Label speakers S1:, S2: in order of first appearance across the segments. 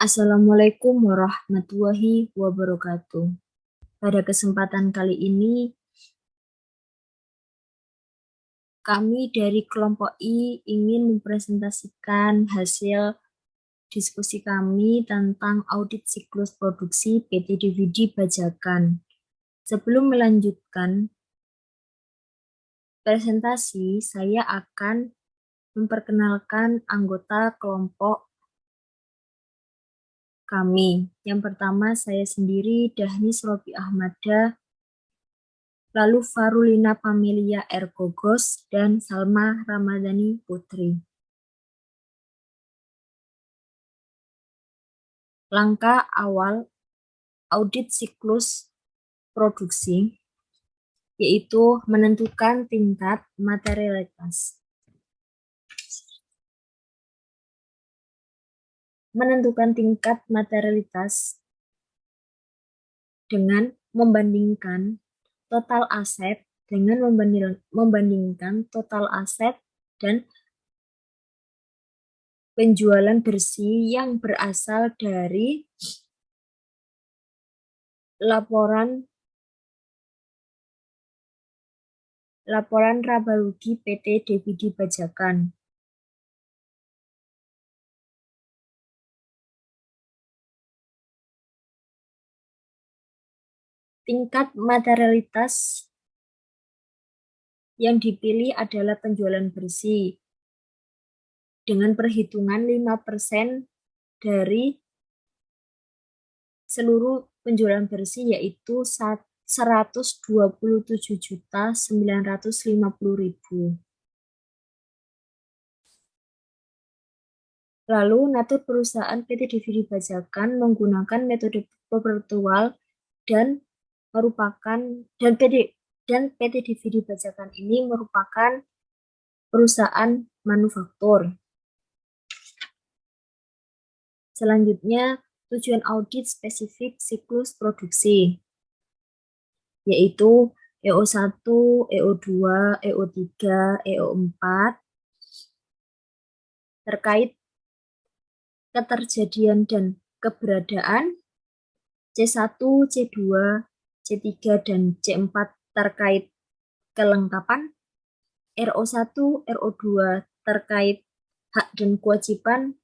S1: Assalamualaikum warahmatullahi wabarakatuh. Pada kesempatan kali ini, kami dari kelompok I ingin mempresentasikan hasil diskusi kami tentang audit siklus produksi PT DVD Bajakan. Sebelum melanjutkan presentasi, saya akan memperkenalkan anggota kelompok kami. Yang pertama, saya sendiri, Dahnis Robi Ahmada, lalu Farulina Pamelia R. Gogos, dan Salma Ramadhani Putri. Langkah awal audit siklus produksi yaitu menentukan tingkat materialitas. Menentukan tingkat materialitas dengan membandingkan total aset dengan membandingkan total aset dan penjualan bersih yang berasal dari laporan raba rugi PT DVD Bajakan. Tingkat materialitas yang dipilih adalah penjualan bersih dengan perhitungan 5% dari seluruh penjualan bersih, yaitu 127.950.000. Lalu, natur perusahaan PT DVD Bajakan menggunakan metode proporsional dan PT DVD Bajakan ini merupakan perusahaan manufaktur. Selanjutnya, tujuan audit spesifik siklus produksi, yaitu EO1, EO2, EO3, EO4, terkait keterjadian dan keberadaan C1, C2, C3, dan C4 terkait kelengkapan, RO1, RO2 terkait hak dan kewajiban,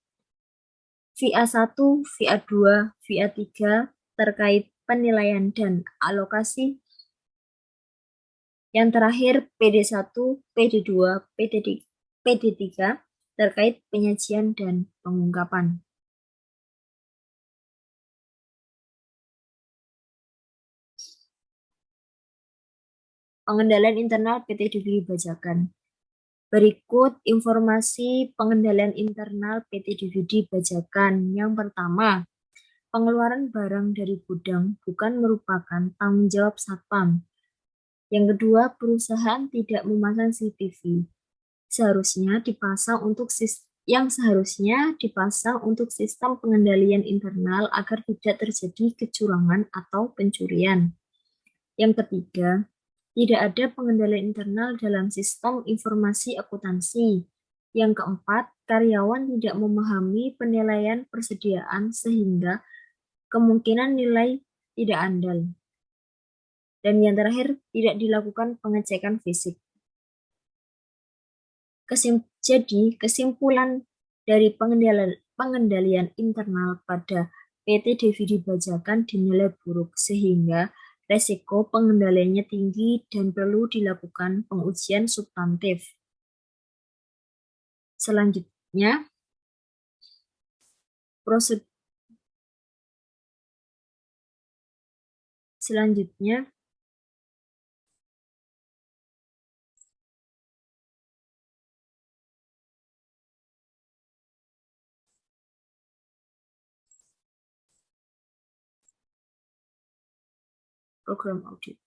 S1: VA1, VA2, VA3 terkait penilaian dan alokasi. Yang terakhir PD1, PD2, PD3 terkait penyajian dan pengungkapan. Pengendalian internal PT DVD Bajakan. Berikut informasi pengendalian internal PT DVD Bajakan. Yang pertama, pengeluaran barang dari gudang bukan merupakan tanggung jawab Satpam. Yang kedua, perusahaan tidak memasang CCTV. Seharusnya dipasang untuk sistem pengendalian internal agar tidak terjadi kecurangan atau pencurian. Yang ketiga, tidak ada pengendalian internal dalam sistem informasi akuntansi. Yang keempat, karyawan tidak memahami penilaian persediaan sehingga kemungkinan nilai tidak andal. Dan yang terakhir, tidak dilakukan pengecekan fisik. Jadi, kesimpulan dari pengendalian internal pada PT DVD Bajakan dinilai buruk, sehingga resiko pengendaliannya tinggi dan perlu dilakukan pengujian substantif. Selanjutnya, program audit.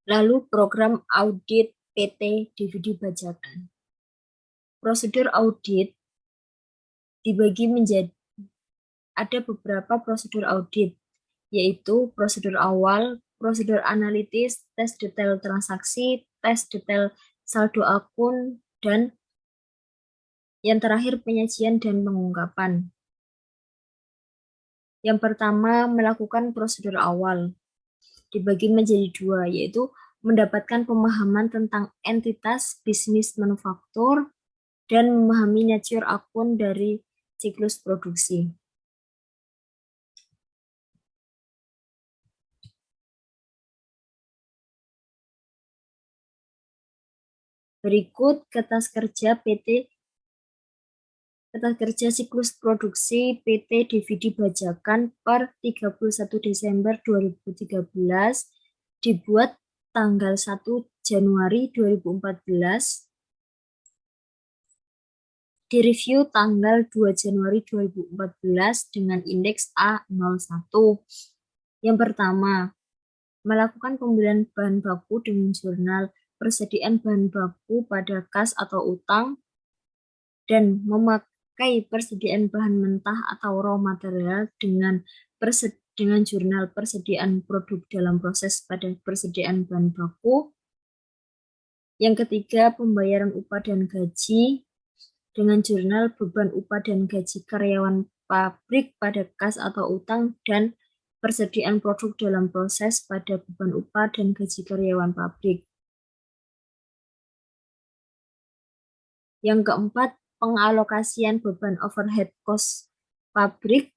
S1: Lalu program audit PT DVD bajakan. Prosedur audit dibagi menjadi ada beberapa prosedur audit, yaitu prosedur awal, prosedur analitis, tes detail transaksi, tes detail saldo akun, dan yang terakhir penyajian dan pengungkapan. Yang pertama, melakukan prosedur awal. Dibagi menjadi dua, yaitu mendapatkan pemahaman tentang entitas bisnis manufaktur dan memahami nature akun dari siklus produksi. Berikut kertas kerja siklus produksi PT DVD Bajakan per 31 Desember 2013 dibuat tanggal 1 Januari 2014, direview tanggal 2 Januari 2014 dengan indeks A01. Yang pertama, melakukan pembelian bahan baku dengan jurnal persediaan bahan baku pada kas atau utang, dan memakai persediaan bahan mentah atau raw material dengan jurnal persediaan produk dalam proses pada persediaan bahan baku. Yang ketiga, pembayaran upah dan gaji dengan jurnal beban upah dan gaji karyawan pabrik pada kas atau utang, dan persediaan produk dalam proses pada beban upah dan gaji karyawan pabrik. Yang keempat, pengalokasian beban overhead cost pabrik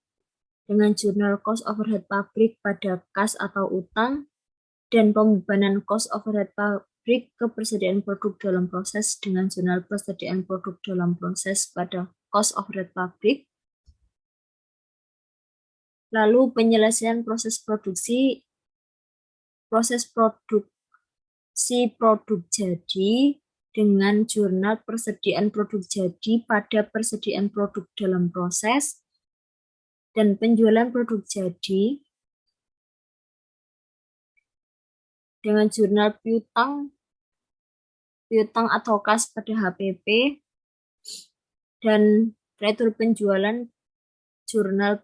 S1: dengan jurnal cost overhead pabrik pada kas atau utang, dan pembebanan cost overhead pabrik ke persediaan produk dalam proses dengan jurnal persediaan produk dalam proses pada cost overhead pabrik. Lalu penyelesaian proses produksi produk jadi dengan jurnal persediaan produk jadi pada persediaan produk dalam proses, dan penjualan produk jadi dengan jurnal piutang atau kas pada HPP, dan retur penjualan jurnal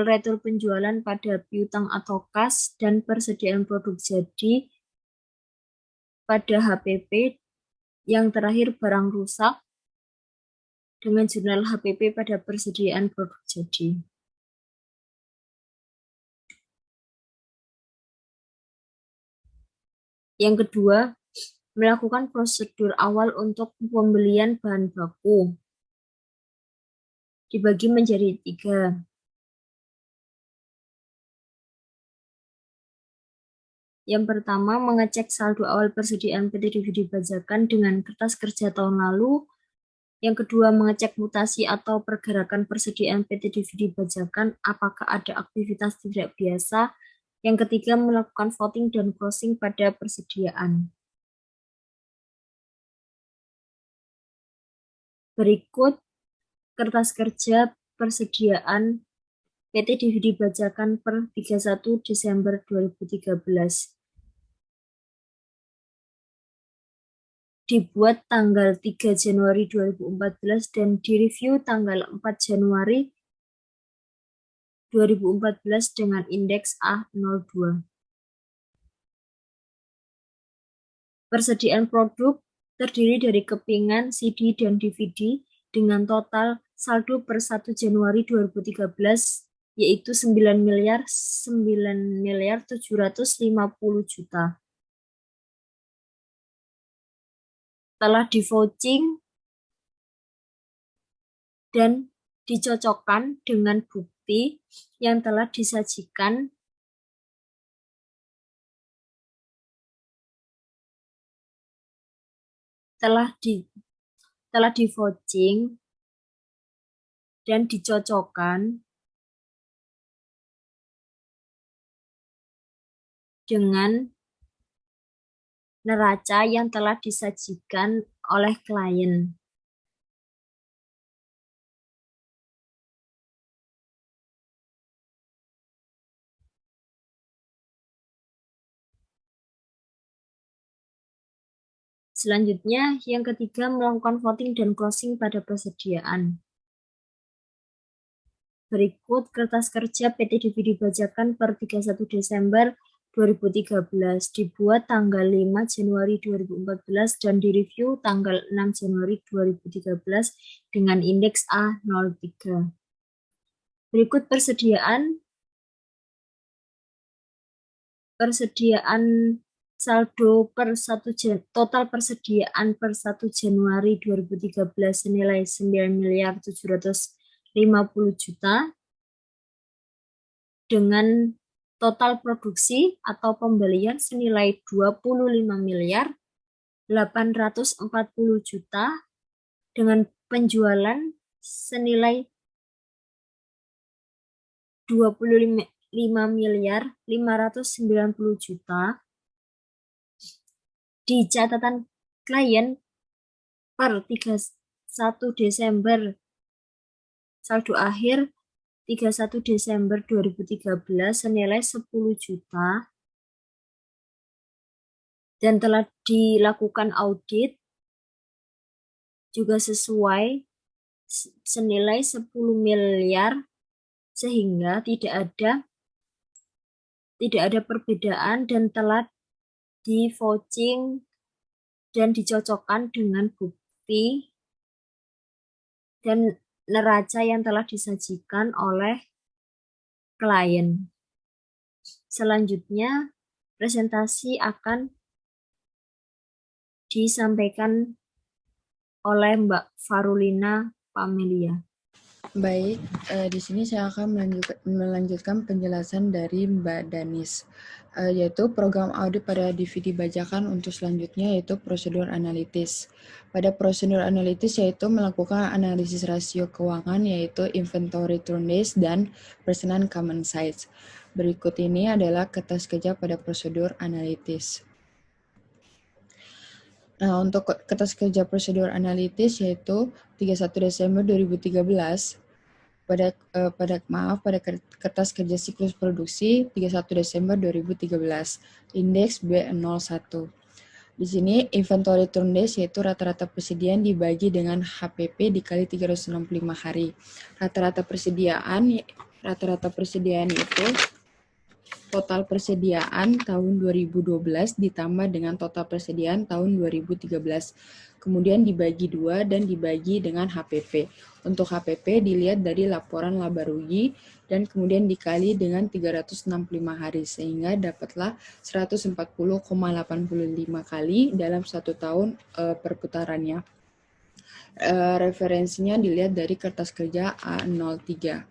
S1: retur penjualan pada piutang atau kas, dan persediaan produk jadi pada HPP. Yang terakhir, barang rusak dengan jurnal HPP pada persediaan produk jadi. Yang kedua, melakukan prosedur awal untuk pembelian bahan baku. Dibagi menjadi 3. Yang pertama, mengecek saldo awal persediaan PT DVD Bajakan dengan kertas kerja tahun lalu. Yang kedua, mengecek mutasi atau pergerakan persediaan PT DVD Bajakan, apakah ada aktivitas tidak biasa. Yang ketiga, melakukan voting dan closing pada persediaan. Berikut kertas kerja persediaan PT DVD Bajakan per 31 Desember 2013. Dibuat tanggal 3 Januari 2014 dan direview tanggal 4 Januari 2014 dengan indeks A02. Persediaan produk terdiri dari kepingan, CD, dan DVD dengan total saldo per 1 Januari 2013 yaitu 9.750 juta. Telah di-vouching dan dicocokkan dengan bukti yang telah disajikan telah di-vouching dan dicocokkan dengan neraca yang telah disajikan oleh klien. Selanjutnya, yang ketiga, melakukan voting dan closing pada persediaan. Berikut kertas kerja PT DVD Bajakan per 31 Desember 2013 dibuat tanggal 5 Januari 2014 dan direview tanggal 6 Januari 2013 dengan indeks A03. Berikut persediaan saldo per 1 total persediaan per 1 Januari 2013 senilai 9.750 juta dengan total produksi atau pembelian senilai 25.840 juta dengan penjualan senilai 25.590 juta. Di catatan klien per 31 Desember saldo akhir 31 Desember 2013 senilai 10 juta dan telah dilakukan audit juga sesuai senilai 10 miliar sehingga tidak ada perbedaan dan telah di vouching dan dicocokkan dengan bukti dan neraca yang telah disajikan oleh klien. Selanjutnya, presentasi akan disampaikan oleh Mbak Farulina Pamelia.
S2: Baik, di sini saya akan melanjutkan penjelasan dari Mbak Danis, yaitu program audit pada DVD Bajakan untuk selanjutnya yaitu prosedur analitis. Pada prosedur analitis yaitu melakukan analisis rasio keuangan yaitu inventory turn days dan persenan common size. Berikut ini adalah kertas kerja pada prosedur analitis. Nah, untuk kertas kerja prosedur analitis yaitu 31 Desember 2013 pada kertas kerja siklus produksi 31 Desember 2013, indeks B01. Di sini inventory turn days yaitu rata-rata persediaan dibagi dengan HPP dikali 365 hari. Rata-rata persediaan itu total persediaan tahun 2012 ditambah dengan total persediaan tahun 2013. Kemudian dibagi 2 dan dibagi dengan HPP. Untuk HPP dilihat dari laporan laba rugi dan kemudian dikali dengan 365 hari sehingga dapatlah 140,85 kali dalam 1 tahun perputarannya. Referensinya dilihat dari kertas kerja A03.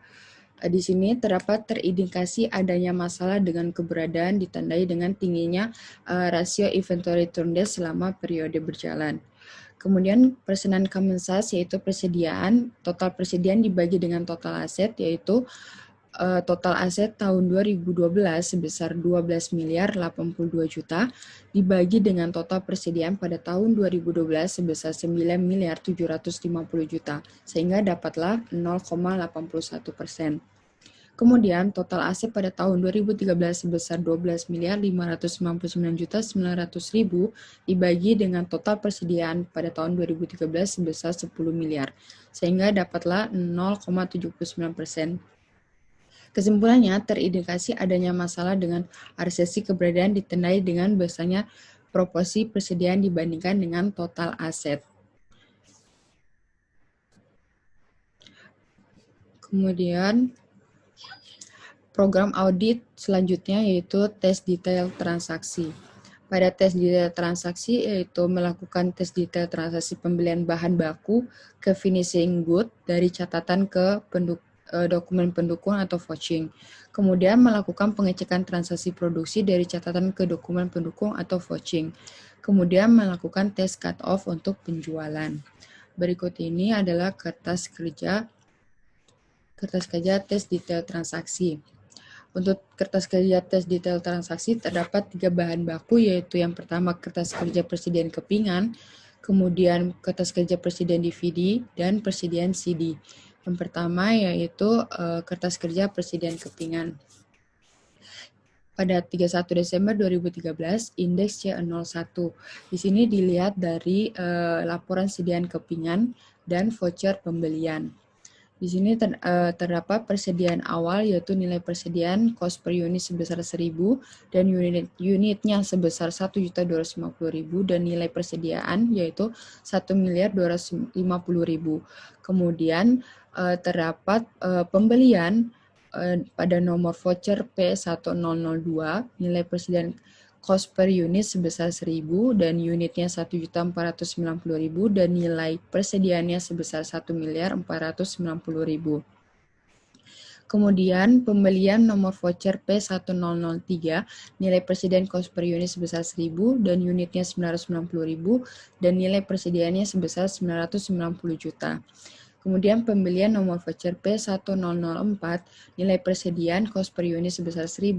S2: Di sini terdapat terindikasi adanya masalah dengan keberadaan ditandai dengan tingginya rasio inventory turn days selama periode berjalan. Kemudian persenan common size yaitu total persediaan dibagi dengan total aset yaitu total aset tahun 2012 sebesar 12 miliar 82 juta dibagi dengan total persediaan pada tahun 2012 sebesar 9 miliar 750 juta sehingga dapatlah 0,81%. Kemudian total aset pada tahun 2013 sebesar 12 miliar 599 juta 900 ribu dibagi dengan total persediaan pada tahun 2013 sebesar 10 miliar sehingga dapatlah 0,79%. Kesimpulannya, terindikasi adanya masalah dengan resesi keberadaan ditandai dengan besarnya proporsi persediaan dibandingkan dengan total aset. Kemudian, program audit selanjutnya yaitu tes detail transaksi. Pada tes detail transaksi yaitu melakukan tes detail transaksi pembelian bahan baku ke finishing good dari catatan ke dokumen pendukung atau vouching. Kemudian melakukan pengecekan transaksi produksi dari catatan ke dokumen pendukung atau vouching. Kemudian melakukan tes cut-off untuk penjualan. Berikut ini adalah kertas kerja tes detail transaksi. Untuk kertas kerja tes detail transaksi terdapat 3 bahan baku yaitu yang pertama kertas kerja persediaan kepingan, kemudian kertas kerja persediaan DVD, dan persediaan CD. Yang pertama yaitu kertas kerja persediaan kepingan. pada 31 Desember 2013, indeks C01. Di sini dilihat dari laporan sediaan kepingan dan voucher pembelian. Di sini terdapat persediaan awal, yaitu nilai persediaan cost per unit sebesar 1.000 dan unitnya sebesar 1.250.000 dan nilai persediaan yaitu 1.250.000. Kemudian terdapat pembelian pada nomor voucher P1002, nilai persediaan cost per unit sebesar 1.000 dan unitnya 1.490.000 dan nilai persediaannya sebesar 1.490.000. Kemudian pembelian nomor voucher P1003, nilai persediaan cost per unit sebesar 1.000 dan unitnya 990.000 dan nilai persediaannya sebesar 990 juta. Kemudian pembelian nomor voucher P1004, nilai persediaan cost per unit sebesar 1.000,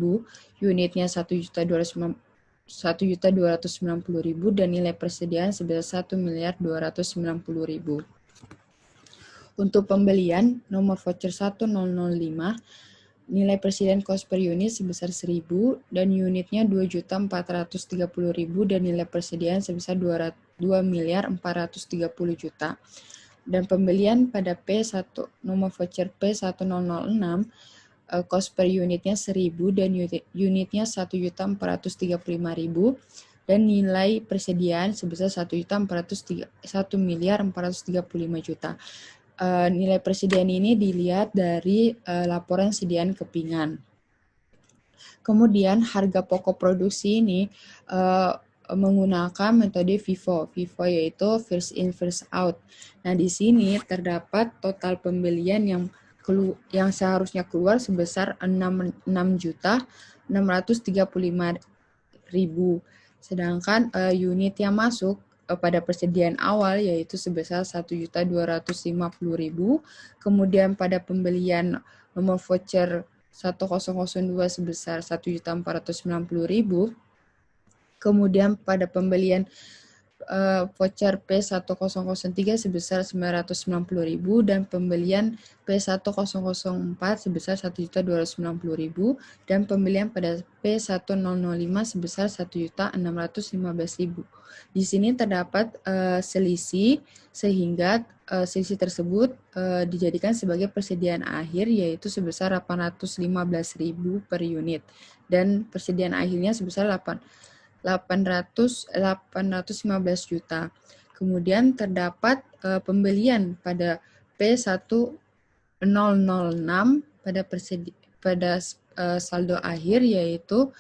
S2: unitnya 1.290.000 dan nilai persediaan sebesar 1.290.000. Untuk pembelian nomor voucher 1005, nilai persediaan cost per unit sebesar 1.000 dan unitnya 2.430.000 dan nilai persediaan sebesar 2.430 juta. Dan pembelian pada P1 nomor voucher P1006, cost per unitnya 1.000 dan unitnya 1.435.000 dan nilai persediaan sebesar 1.435 juta. Nilai persediaan ini dilihat dari laporan sediaan kepingan. Kemudian harga pokok produksi ini menggunakan metode FIFO. FIFO yaitu first in first out. Nah, di sini terdapat total pembelian yang seharusnya keluar sebesar 6.635.000. Sedangkan unit yang masuk pada persediaan awal yaitu sebesar 1.250.000. Kemudian pada pembelian nomor voucher 1002 sebesar 1.490.000. Kemudian pada pembelian voucher P1003 sebesar 990.000 dan pembelian P1004 sebesar 1.290.000 dan pembelian pada P1005 sebesar 1.615.000. Di sini terdapat selisih sehingga selisih tersebut dijadikan sebagai persediaan akhir yaitu sebesar 815.000 per unit dan persediaan akhirnya sebesar 815 juta. Kemudian terdapat pembelian pada P1006 pada saldo akhir yaitu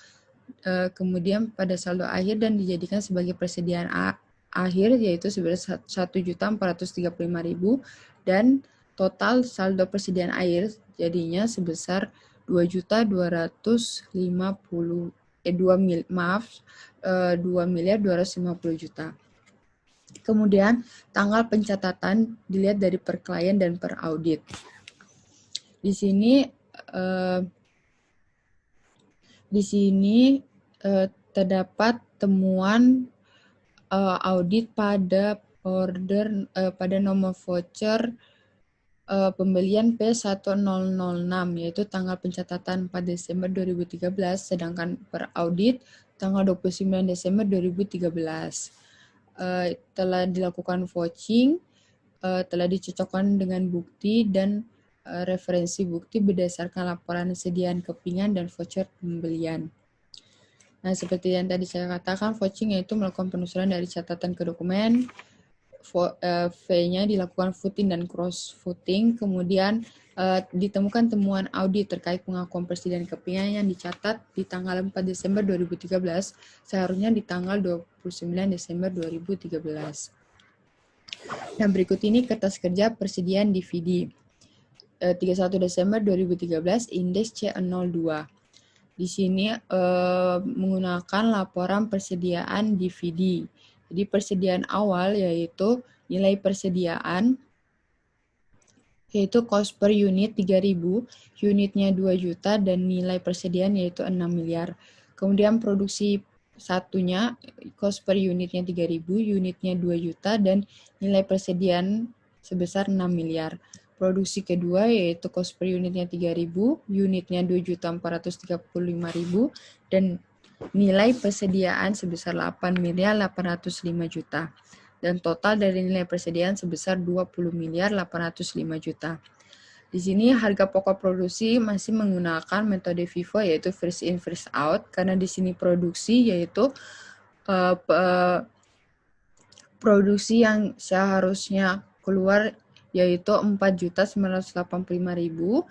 S2: kemudian pada saldo akhir dan dijadikan sebagai persediaan akhir yaitu sebesar 1.435.000 dan total saldo persediaan akhir jadinya sebesar 2.250 juta. Kemudian tanggal pencatatan dilihat dari per klien dan per audit. Di sini terdapat temuan audit pada order pada nomor voucher pembelian P1006 yaitu tanggal pencatatan 4 Desember 2013 sedangkan per audit tanggal 29 Desember 2013. Telah dilakukan vouching, telah dicocokkan dengan bukti dan referensi bukti berdasarkan laporan sediaan kepingan dan voucher pembelian. Nah, seperti yang tadi saya katakan, vouching yaitu melakukan penelusuran dari catatan ke dokumen, V-nya dilakukan footing dan cross-footing, kemudian ditemukan temuan audit terkait pengakuan persediaan kepingan yang dicatat di tanggal 4 Desember 2013, seharusnya di tanggal 29 Desember 2013. Nah, berikut ini kertas kerja persediaan DVD. 31 Desember 2013, indeks C02. Di sini menggunakan laporan persediaan DVD. Jadi persediaan awal yaitu nilai persediaan yaitu cost per unit 3.000, unitnya 2 juta dan nilai persediaan yaitu 6 miliar. Kemudian produksi satunya cost per unitnya 3.000, unitnya 2 juta dan nilai persediaan sebesar 6 miliar. produksi kedua yaitu cost per unitnya 3.000, unitnya 2.435.000 dan nilai persediaan sebesar 8.805.000.000 dan total dari nilai persediaan sebesar 20.805.000.000. Di sini harga pokok produksi masih menggunakan metode FIFO yaitu first in first out karena di sini produksi yaitu produksi yang seharusnya keluar yaitu 4.985.000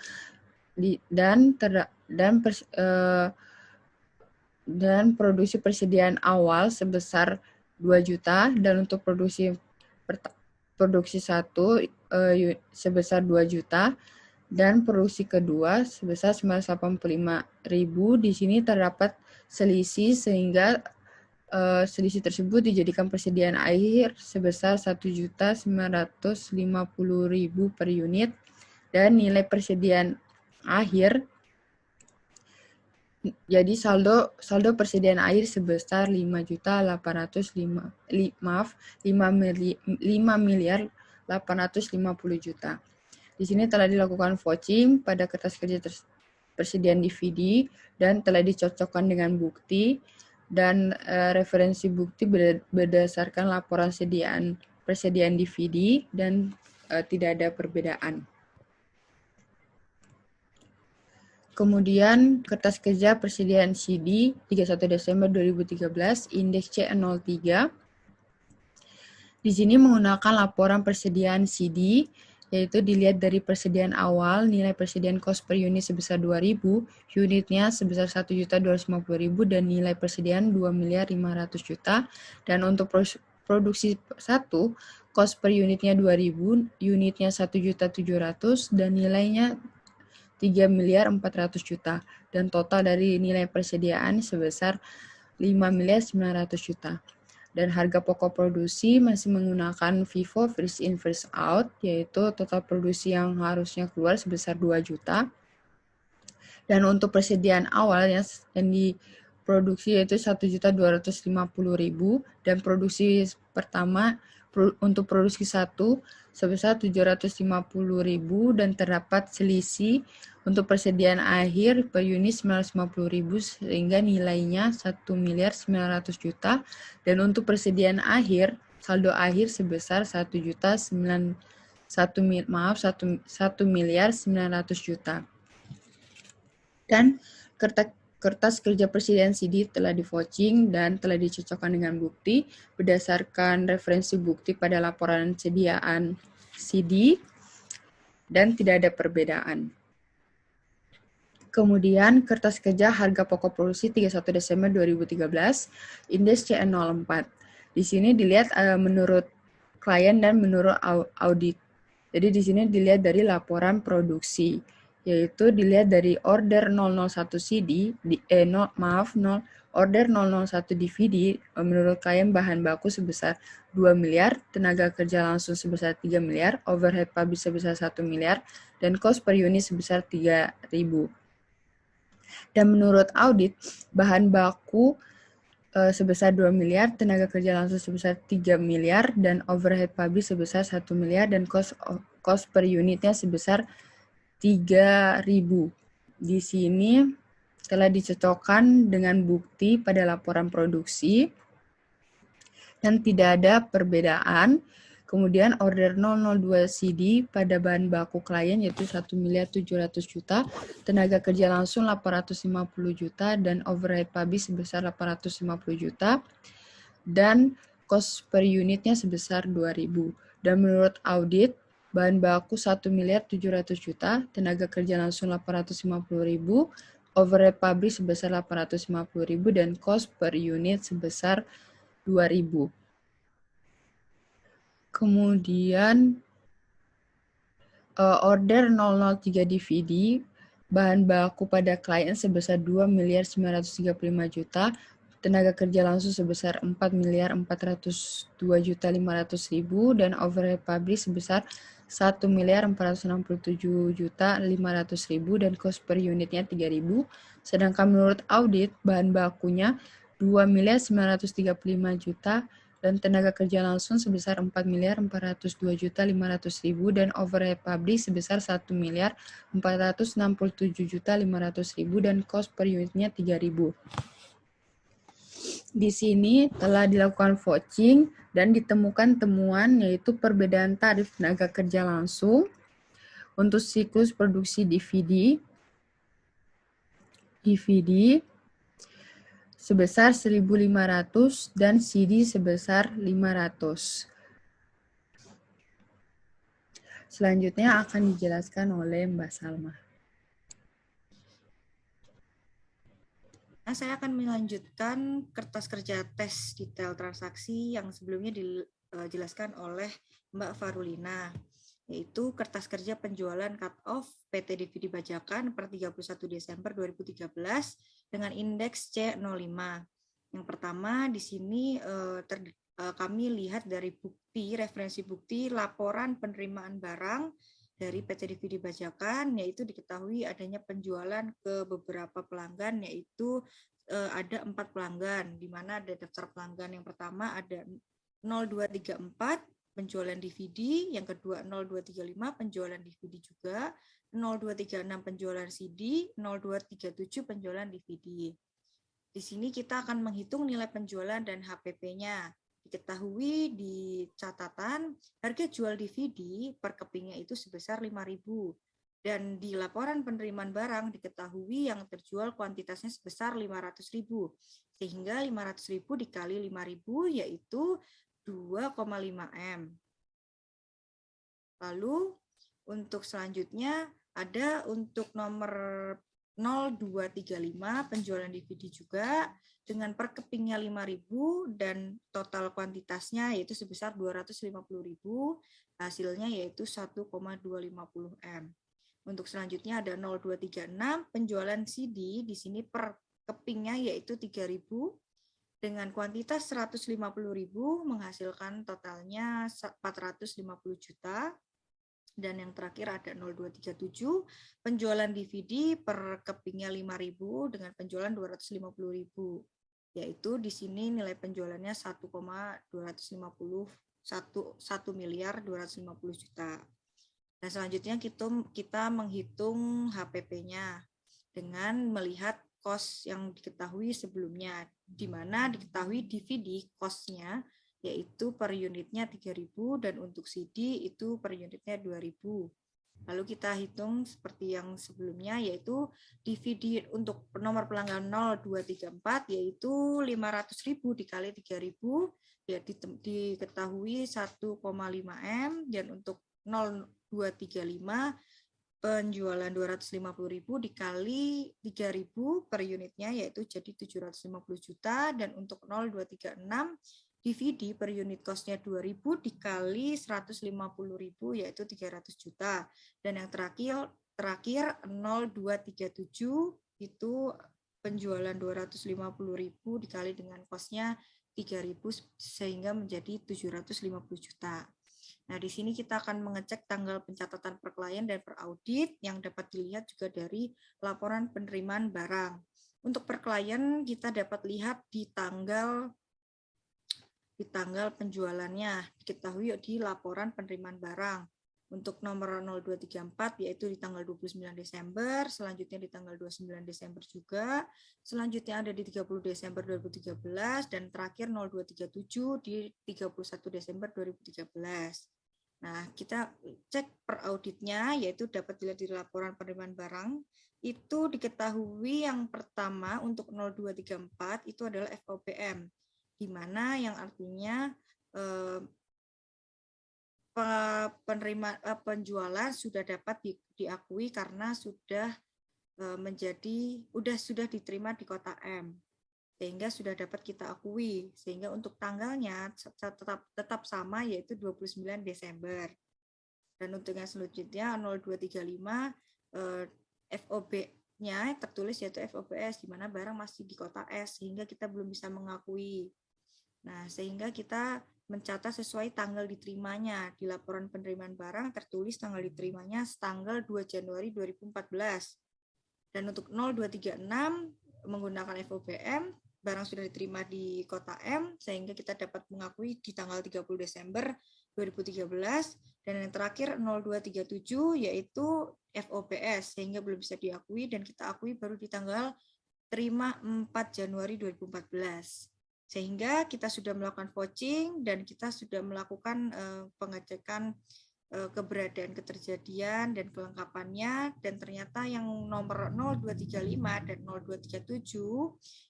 S2: dan produksi persediaan awal sebesar 2 juta dan untuk produksi 1 sebesar 2 juta dan produksi kedua sebesar 985.000. Di sini terdapat selisih sehingga selisih tersebut dijadikan persediaan akhir sebesar 1.950.000 per unit dan nilai persediaan akhir jadi saldo persediaan akhir sebesar 5.850.000.000. Di sini telah dilakukan vouching pada kertas kerja persediaan DVD dan telah dicocokkan dengan bukti dan referensi bukti berdasarkan laporan persediaan DVD dan tidak ada perbedaan. Kemudian kertas kerja persediaan CD 31 Desember 2013 indeks C03. Di sini menggunakan laporan persediaan CD yaitu dilihat dari persediaan awal, nilai persediaan cost per unit sebesar 2.000, unitnya sebesar 1.250.000 dan nilai persediaan 2.500.000.000 dan untuk produksi 1, cost per unitnya 2.000, unitnya 1.700.000 dan nilainya 3.400.000.000 dan total dari nilai persediaan sebesar 5.900.000.000. Dan harga pokok produksi masih menggunakan FIFO first in first out yaitu total produksi yang harusnya keluar sebesar 2 juta. Dan untuk persediaan awal yang diproduksi yaitu 1.250.000 dan produksi pertama untuk produksi 1 sebesar 750.000 dan terdapat selisih untuk persediaan akhir per unit 950.000 sehingga nilainya 1.900.000.000 dan untuk persediaan akhir saldo akhir sebesar 1.900.000.000. Dan kertas kerja persediaan CD telah di-vouching dan telah dicocokkan dengan bukti berdasarkan referensi bukti pada laporan sediaan CD dan tidak ada perbedaan. Kemudian kertas kerja harga pokok produksi 31 Desember 2013 indeks C04. Di sini dilihat menurut klien dan menurut audit. Jadi di sini dilihat dari laporan produksi. Yaitu dilihat dari order 001 CD, order 001 DVD, menurut klien bahan baku sebesar 2 miliar, tenaga kerja langsung sebesar 3 miliar, overhead publish sebesar 1 miliar, dan cost per unit sebesar 3.000. Dan menurut audit, bahan baku sebesar 2 miliar, tenaga kerja langsung sebesar 3 miliar, dan overhead publish sebesar 1 miliar, dan cost per unitnya sebesar 3.000. Di sini telah dicocokkan dengan bukti pada laporan produksi dan tidak ada perbedaan. Kemudian order 002 CD pada bahan baku klien yaitu 1.700.000.000, tenaga kerja langsung 850.000.000 dan overhead publish sebesar 850.000.000 dan cost per unitnya sebesar 2.000. Dan menurut audit bahan baku 1.700.000.000, tenaga kerja langsung 850.000, overhead publish sebesar 850.000 dan cost per unit sebesar 2.000. Kemudian order 003 DVD, bahan baku pada klien sebesar 2.935.000.000, tenaga kerja langsung sebesar 4.402.500.000 dan overhead publish sebesar 1.467.500.000 dan cost per unitnya 3.000. Sedangkan menurut audit bahan bakunya 2.935.000.000, dan tenaga kerja langsung sebesar 4.402.500.000 dan overhead publik sebesar 1.467.500.000 dan cost per unitnya 3.000. Di sini telah dilakukan vouching dan ditemukan temuan yaitu perbedaan tarif tenaga kerja langsung untuk siklus produksi DVD sebesar 1.500 dan CD sebesar 500. Selanjutnya akan dijelaskan oleh Mbak Salma.
S3: Nah, saya akan melanjutkan kertas kerja tes detail transaksi yang sebelumnya dijelaskan oleh Mbak Farulina, yaitu kertas kerja penjualan cut-off PT DVD Bajakan per 31 Desember 2013 dengan indeks C05. Yang pertama di sini kami lihat dari referensi bukti laporan penerimaan barang dari PT DVD Bajakan, yaitu diketahui adanya penjualan ke beberapa pelanggan, yaitu ada 4 pelanggan, di mana ada daftar pelanggan yang pertama ada 0234 penjualan DVD, yang kedua 0235 penjualan DVD juga, 0236 penjualan CD, 0237 penjualan DVD. Di sini kita akan menghitung nilai penjualan dan HPP-nya. Diketahui di catatan harga jual DVD per kepingnya itu sebesar 5.000 dan di laporan penerimaan barang diketahui yang terjual kuantitasnya sebesar 500.000 sehingga 500.000 dikali 5.000 yaitu 2,5 M. Lalu untuk selanjutnya ada untuk nomor 0235 penjualan DVD juga dengan per kepingnya 5.000 dan total kuantitasnya yaitu sebesar 250.000, hasilnya yaitu 1,250 M. Untuk selanjutnya ada 0236 penjualan CD di sini per kepingnya yaitu 3.000 dengan kuantitas 150.000 menghasilkan totalnya 450 juta. Dan yang terakhir ada 0237 penjualan DVD per kepingnya 5.000 dengan penjualan 250.000, yaitu di sini nilai penjualannya 1,250 juta. Dan selanjutnya kita menghitung HPP-nya dengan melihat cost yang diketahui sebelumnya, di mana diketahui DVD cost-nya yaitu per unitnya 3.000 dan untuk CD itu per unitnya 2.000. Lalu kita hitung seperti yang sebelumnya yaitu DVD untuk nomor pelanggan 0234 yaitu 500.000 dikali 3.000 ya diketahui 1,5 M dan untuk 0235 penjualan 250.000 dikali 3.000 per unitnya yaitu jadi 750 juta dan untuk 0236 DVD per unit cost-nya 2.000 dikali 150.000 yaitu 300 juta. Dan yang terakhir 0237 itu penjualan 250.000 dikali dengan cost-nya 3.000 sehingga menjadi 750 juta. Nah, di sini kita akan mengecek tanggal pencatatan per klien dan per audit yang dapat dilihat juga dari laporan penerimaan barang. Untuk per klien kita dapat lihat di tanggal penjualannya diketahui di laporan penerimaan barang. Untuk nomor 0234 yaitu di tanggal 29 Desember, selanjutnya di tanggal 29 Desember juga, selanjutnya ada di 30 Desember 2013 dan terakhir 0237 di 31 Desember 2013. Nah, kita cek per auditnya yaitu dapat dilihat di laporan penerimaan barang. Itu diketahui yang pertama untuk 0234 itu adalah FOPM, di mana yang artinya penjualan sudah dapat diakui karena sudah sudah diterima di kota M, sehingga sudah dapat kita akui, sehingga untuk tanggalnya tetap sama yaitu 29 Desember. Dan untuk yang selanjutnya 0235 FOB-nya tertulis yaitu FOBS, di mana barang masih di kota S sehingga kita belum bisa mengakui. Nah, sehingga kita mencatat sesuai tanggal diterimanya. Di laporan penerimaan barang tertulis tanggal diterimanya tanggal 2 Januari 2014. Dan untuk 0236 menggunakan FOBM barang sudah diterima di kota M, sehingga kita dapat mengakui di tanggal 30 Desember 2013. Dan yang terakhir 0237 yaitu FOPS, sehingga belum bisa diakui dan kita akui baru di tanggal terima 4 Januari 2014. Sehingga kita sudah melakukan vouching dan kita sudah melakukan pengecekan keberadaan keterjadian dan kelengkapannya, dan ternyata yang nomor 0235 dan 0237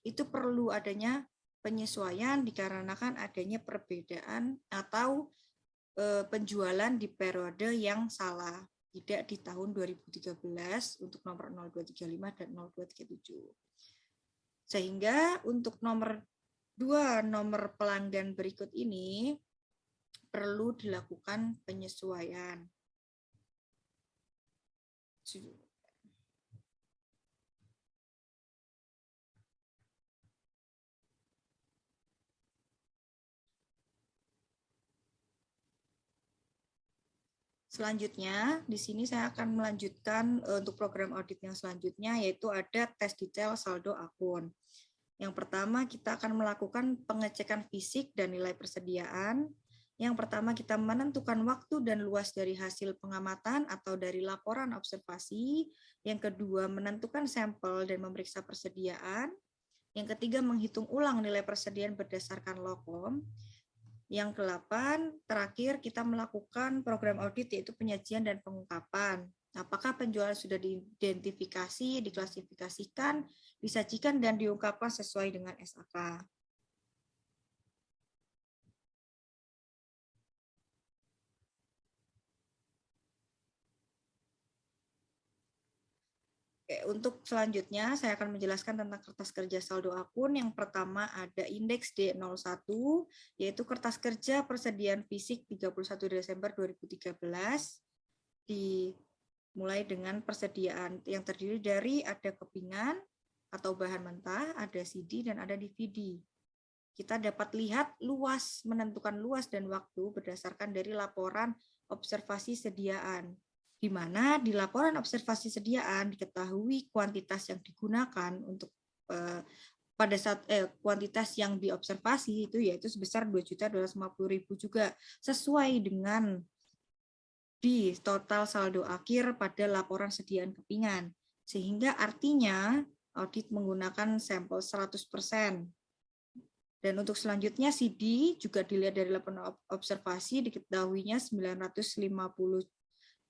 S3: itu perlu adanya penyesuaian dikarenakan adanya perbedaan atau penjualan di periode yang salah, tidak di tahun 2013 untuk nomor 0235 dan 0237. Sehingga untuk nomor 2 nomor pelanggan berikut ini perlu dilakukan penyesuaian. Selanjutnya, di sini saya akan melanjutkan untuk program audit yang selanjutnya, yaitu ada tes detail saldo akun. Yang pertama, kita akan melakukan pengecekan fisik dan nilai persediaan. Yang pertama, kita menentukan waktu dan luas dari hasil pengamatan atau dari laporan observasi. Yang kedua, menentukan sampel dan memeriksa persediaan. Yang ketiga, menghitung ulang nilai persediaan berdasarkan lokom. Yang ke-8, terakhir kita melakukan program audit yaitu penyajian dan pengungkapan. Apakah penjualan sudah diidentifikasi, diklasifikasikan, disajikan, dan diungkapkan sesuai dengan SAK. Oke, untuk selanjutnya saya akan menjelaskan tentang kertas kerja saldo akun. Yang pertama ada indeks D01, yaitu kertas kerja persediaan fisik 31 Desember 2013. Dimulai dengan persediaan yang terdiri dari ada kepingan atau bahan mentah, ada CD, dan ada DVD. Kita dapat lihat luas, menentukan luas dan waktu berdasarkan dari laporan observasi sediaan, di mana di laporan observasi sediaan diketahui kuantitas yang digunakan untuk pada saat kuantitas yang diobservasi itu yaitu sebesar 2.250.000 juga, sesuai dengan di total saldo akhir pada laporan sediaan kepingan, sehingga artinya audit menggunakan sampel 100%. Dan untuk selanjutnya CD juga dilihat dari laporan observasi, diketahuinya 950,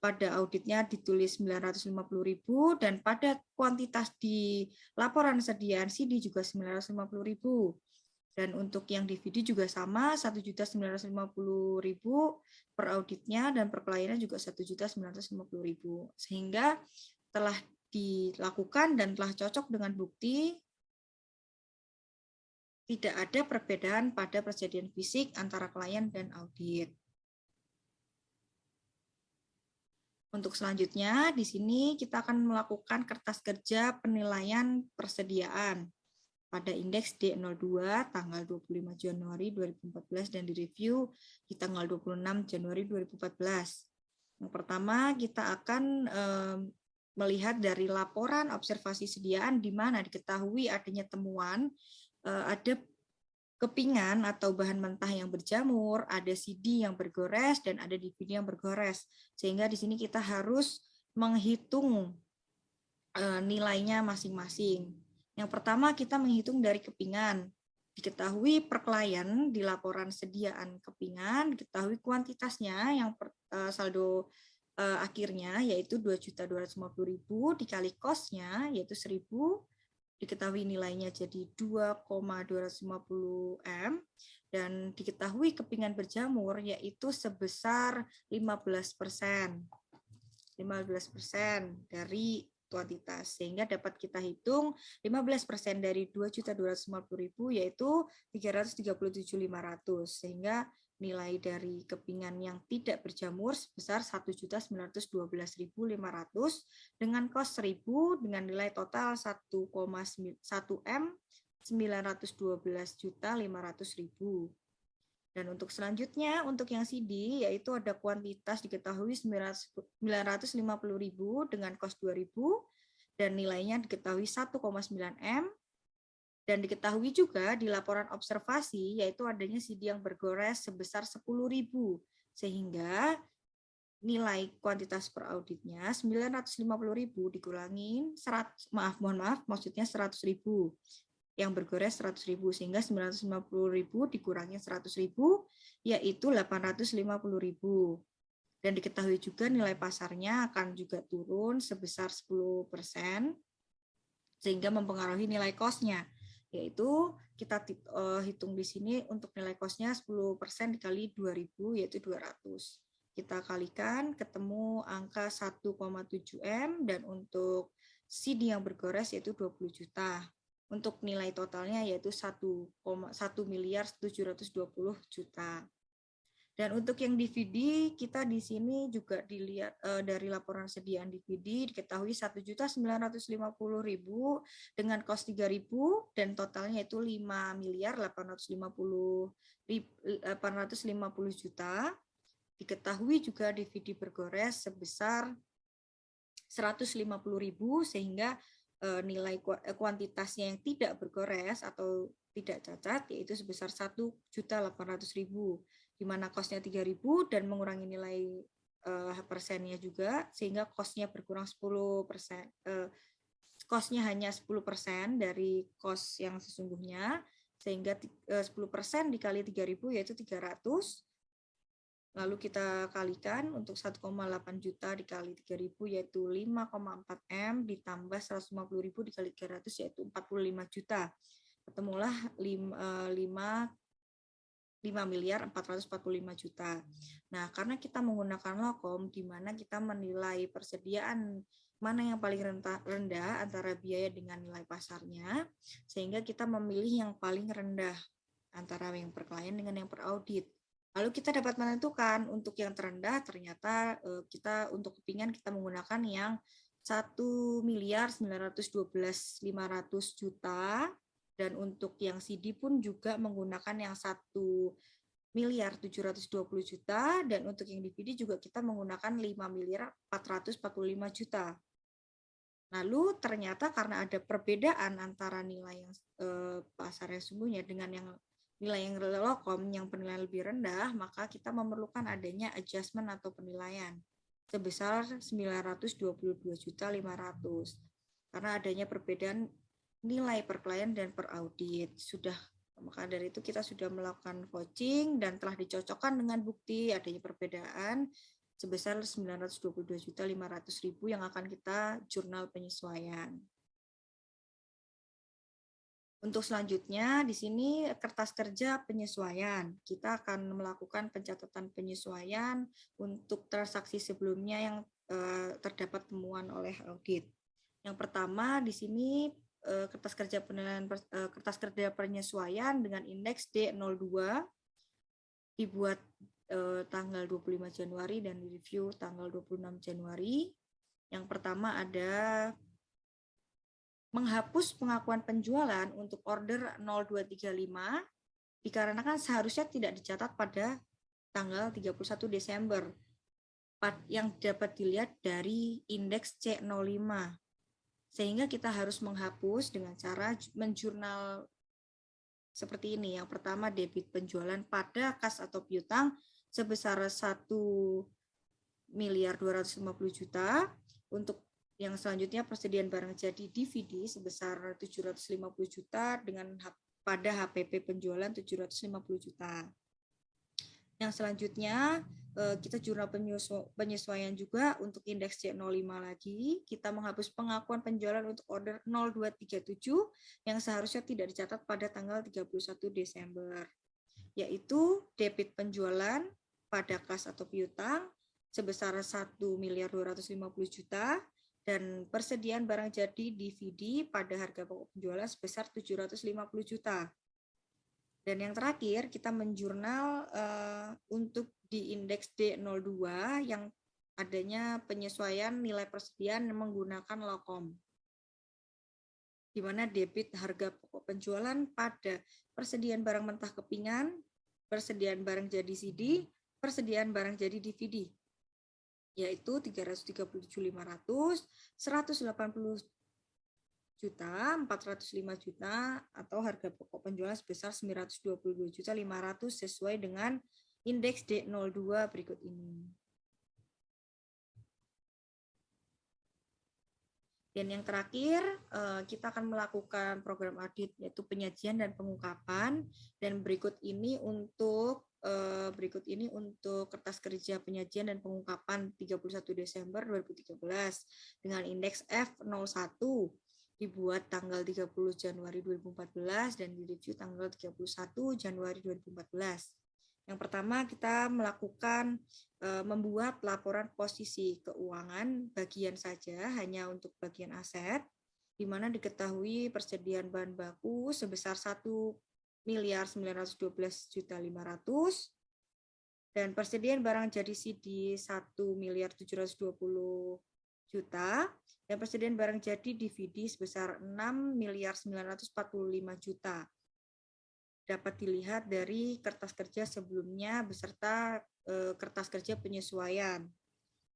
S3: pada auditnya ditulis 950.000, dan pada kuantitas di laporan sediaan CD juga 950.000. Dan untuk yang DVD juga sama, 1.950.000 per auditnya, dan per kliennya juga 1.950.000. Sehingga telah dilakukan dan telah cocok dengan bukti tidak ada perbedaan pada persediaan fisik antara klien dan audit. Untuk selanjutnya, di sini kita akan melakukan kertas kerja penilaian persediaan pada indeks D02 tanggal 25 Januari 2014 dan direview di tanggal 26 Januari 2014. Yang pertama, kita akan melihat dari laporan observasi sediaan di mana diketahui adanya temuan ada kepingan atau bahan mentah yang berjamur, ada CD yang bergores, dan ada DVD yang bergores. Sehingga di sini kita harus menghitung nilainya masing-masing. Yang pertama kita menghitung dari kepingan. Diketahui per klien di laporan sediaan kepingan, diketahui kuantitasnya yang saldo akhirnya yaitu 2.250.000 dikali kosnya yaitu 1.000, diketahui nilainya jadi 2,250 M, dan diketahui kepingan berjamur yaitu sebesar 15% dari kuantitas, sehingga dapat kita hitung 15% dari 2.250.000 yaitu 337.500, sehingga nilai dari kepingan yang tidak berjamur sebesar 1.912.500 dengan kos 1.000 dengan nilai total 1,1 M 912.500.000. Dan untuk selanjutnya untuk yang CD yaitu ada kuantitas diketahui 950.000 dengan kos 2.000 dan nilainya diketahui 1,9 M Dan diketahui juga di laporan observasi yaitu adanya CD yang bergores sebesar 10.000 sehingga nilai kuantitas per auditnya 950.000 dikurangin 100, maksudnya 100.000 yang bergores 100.000 sehingga 950.000 dikurangi 100.000 yaitu 850.000. Dan diketahui juga nilai pasarnya akan juga turun sebesar 10% sehingga mempengaruhi nilai cost-nya, yaitu kita hitung di sini untuk nilai cost-nya 10% dikali 2.000 yaitu 200. Kita kalikan ketemu angka 1,7 M dan untuk CD yang bergores yaitu 20 juta. Untuk nilai totalnya yaitu 1,720 juta. Dan untuk yang DVD kita di sini juga dilihat dari laporan sediaan DVD diketahui 1.950.000 dengan kos 3.000 dan totalnya itu 5.850 juta. Diketahui juga DVD bergores sebesar 150.000 sehingga nilai kuantitasnya yang tidak bergores atau tidak cacat yaitu sebesar 1.800.000 di mana kosnya 3.000 dan mengurangi nilai persennya juga sehingga kosnya berkurang 10%. Kosnya hanya 10% dari kos yang sesungguhnya sehingga 10% dikali 3.000 yaitu 300. Lalu kita kalikan untuk 1,8 juta dikali 3.000 yaitu 5,4 M ditambah 150.000 dikali 300 yaitu 45 juta. Ketemulah 5.445 juta. Nah, karena kita menggunakan lokom di mana kita menilai persediaan mana yang paling rendah antara biaya dengan nilai pasarnya, sehingga kita memilih yang paling rendah antara yang per klien dengan yang per audit. Lalu kita dapat menentukan untuk yang terendah ternyata kita untuk kepingan kita menggunakan yang 1.912.500 juta dan untuk yang CD pun juga menggunakan yang 1.720 juta dan untuk yang DVD juga kita menggunakan 5.445 juta. Lalu ternyata karena ada perbedaan antara nilai yang pasar yang sesungguhnya dengan yang nilai yang lokom yang penilaian lebih rendah, maka kita memerlukan adanya adjustment atau penilaian sebesar 922.500 karena adanya perbedaan nilai per klien dan per audit. Maka dari itu kita sudah melakukan vouching dan telah dicocokkan dengan bukti adanya perbedaan sebesar 922.500.000 yang akan kita jurnal penyesuaian. Untuk selanjutnya, di sini kertas kerja penyesuaian. Kita akan melakukan pencatatan penyesuaian untuk transaksi sebelumnya yang terdapat temuan oleh audit. Yang pertama, di sini kertas kerja penyesuaian dengan indeks D02 dibuat tanggal 25 Januari dan direview tanggal 26 Januari. Yang pertama ada menghapus pengakuan penjualan untuk order 0235 dikarenakan seharusnya tidak dicatat pada tanggal 31 Desember yang dapat dilihat dari indeks C05. Sehingga kita harus menghapus dengan cara menjurnal seperti ini. Yang pertama debit penjualan pada kas atau piutang sebesar 1.250 juta. Untuk yang selanjutnya persediaan barang jadi DVD sebesar 750 juta dengan pada HPP penjualan 750 juta. Yang selanjutnya kita jurnal penyesuaian juga untuk indeks C05 lagi. Kita menghapus pengakuan penjualan untuk order 0237 yang seharusnya tidak dicatat pada tanggal 31 Desember. Yaitu debit penjualan pada kas atau piutang sebesar 1.250 juta dan persediaan barang jadi DVD pada harga pokok penjualan sebesar 750 juta. Dan yang terakhir kita menjurnal untuk di indeks D02 yang adanya penyesuaian nilai persediaan yang menggunakan lokom. Di mana debit harga pokok penjualan pada persediaan barang mentah kepingan, persediaan barang jadi CD, persediaan barang jadi DVD. Yaitu 337.500, 180 juta, 405 juta, atau harga pokok penjualan sebesar 922 juta 500 sesuai dengan indeks D02 berikut ini. Dan yang terakhir, kita akan melakukan program audit, yaitu penyajian dan pengungkapan. Dan berikut ini untuk kertas kerja penyajian dan pengungkapan 31 Desember 2013 dengan indeks F01, dibuat tanggal 30 Januari 2014 dan direview tanggal 31 Januari 2014. Yang pertama, kita melakukan membuat laporan posisi keuangan bagian saja, hanya untuk bagian aset, di mana diketahui persediaan bahan baku sebesar 1.912.500.000 dan persediaan barang jadi CD 1.720.000.000 dan persediaan barang jadi DVD sebesar 6.945.000.000. Dapat dilihat dari kertas kerja sebelumnya beserta kertas kerja penyesuaian.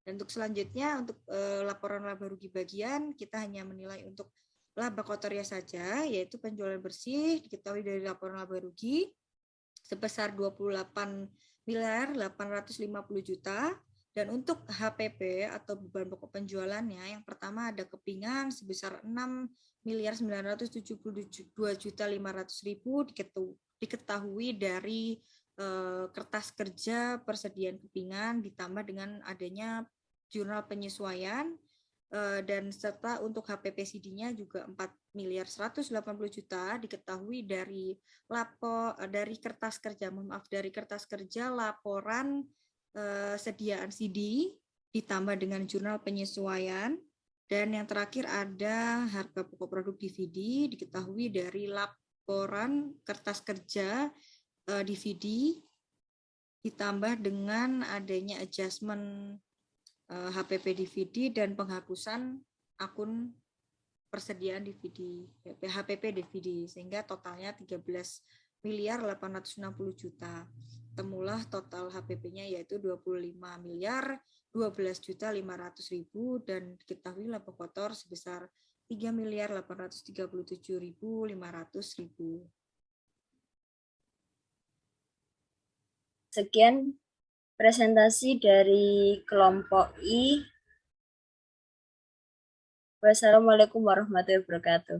S3: Dan untuk selanjutnya, untuk laporan laba rugi bagian, kita hanya menilai untuk laba kotornya saja, yaitu penjualan bersih, diketahui dari laporan laba rugi, sebesar 28.850.000.000, dan untuk HPP atau beban pokok penjualannya, yang pertama ada kepingan sebesar 6.972.500.000 diketahui dari kertas kerja persediaan kepingan ditambah dengan adanya jurnal penyesuaian, dan serta untuk HPP CD-nya juga 4.180.000.000 diketahui dari kertas kerja laporan sediaan CD ditambah dengan jurnal penyesuaian. Dan yang terakhir ada harga pokok produk DVD diketahui dari laporan kertas kerja DVD ditambah dengan adanya adjustment HPP DVD dan penghapusan akun persediaan DVD, HPP DVD, sehingga totalnya 13.860.000.000. Temulah total HPP-nya yaitu 25.012.500.000 dan diketahui laba kotor sebesar 3.837.500.000.
S1: Sekian presentasi dari kelompok I. Wassalamualaikum warahmatullahi wabarakatuh.